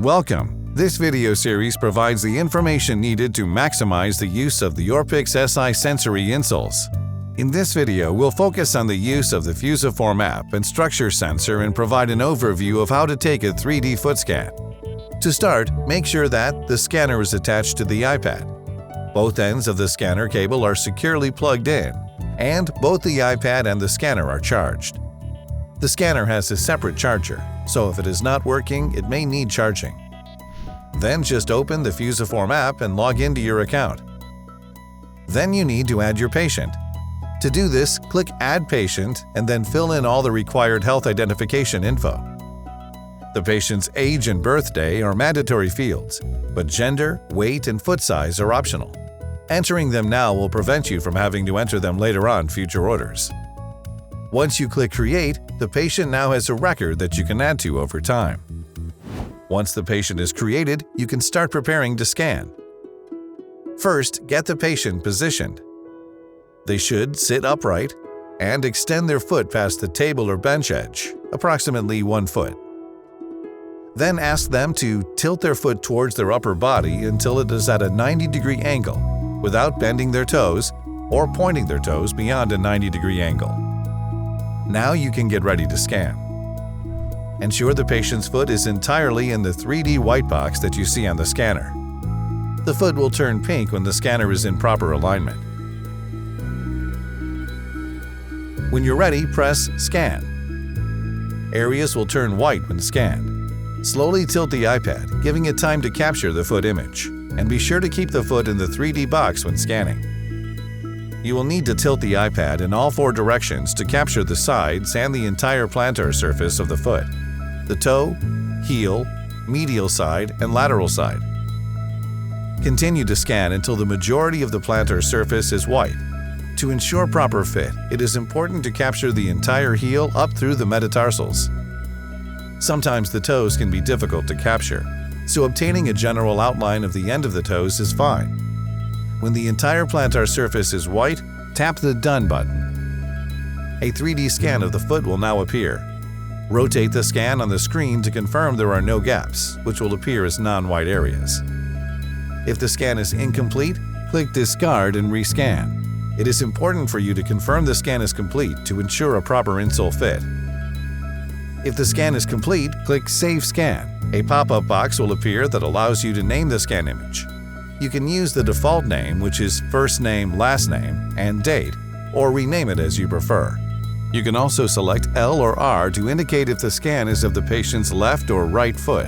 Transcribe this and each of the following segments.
Welcome! This video series provides the information needed to maximize the use of the Orpyx SI Sensory Insoles. In this video, we'll focus on the use of the Fusiform app and structure sensor and provide an overview of how to take a 3D foot scan. To start, make sure that the scanner is attached to the iPad. Both ends of the scanner cable are securely plugged in, and both the iPad and the scanner are charged. The scanner has a separate charger, so if it is not working, it may need charging. Then just open the Fusiform app and log into your account. Then you need to add your patient. To do this, click Add Patient and then fill in all the required health identification info. The patient's age and birthday are mandatory fields, but gender, weight, and foot size are optional. Entering them now will prevent you from having to enter them later on future orders. Once you click Create, the patient now has a record that you can add to over time. Once the patient is created, you can start preparing to scan. First, get the patient positioned. They should sit upright and extend their foot past the table or bench edge, approximately 1 foot. Then ask them to tilt their foot towards their upper body until it is at a 90-degree angle, without bending their toes or pointing their toes beyond a 90-degree angle. Now you can get ready to scan. Ensure the patient's foot is entirely in the 3D white box that you see on the scanner. The foot will turn pink when the scanner is in proper alignment. When you're ready, press Scan. Areas will turn white when scanned. Slowly tilt the iPad, giving it time to capture the foot image, and be sure to keep the foot in the 3D box when scanning. You will need to tilt the iPad in all 4 directions to capture the sides and the entire plantar surface of the foot, the toe, heel, medial side, and lateral side. Continue to scan until the majority of the plantar surface is white. To ensure proper fit, it is important to capture the entire heel up through the metatarsals. Sometimes the toes can be difficult to capture, so obtaining a general outline of the end of the toes is fine. When the entire plantar surface is white, tap the Done button. A 3D scan of the foot will now appear. Rotate the scan on the screen to confirm there are no gaps, which will appear as non-white areas. If the scan is incomplete, click Discard and rescan. It is important for you to confirm the scan is complete to ensure a proper insole fit. If the scan is complete, click Save Scan. A pop-up box will appear that allows you to name the scan image. You can use the default name, which is first name, last name, and date, or rename it as you prefer. You can also select L or R to indicate if the scan is of the patient's left or right foot.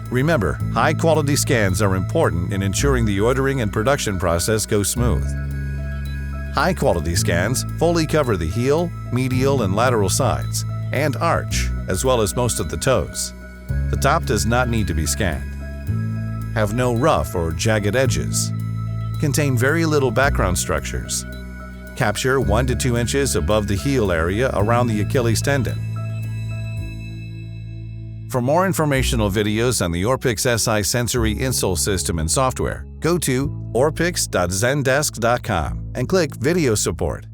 Remember, high-quality scans are important in ensuring the ordering and production process goes smooth. High-quality scans fully cover the heel, medial, and lateral sides, and arch, as well as most of the toes. The top does not need to be scanned. Have no rough or jagged edges. Contain very little background structures. Capture 1 to 2 inches above the heel area around the Achilles tendon. For more informational videos on the Orpyx SI Sensory Insole system and software, go to orpyx.zendesk.com and click Video Support.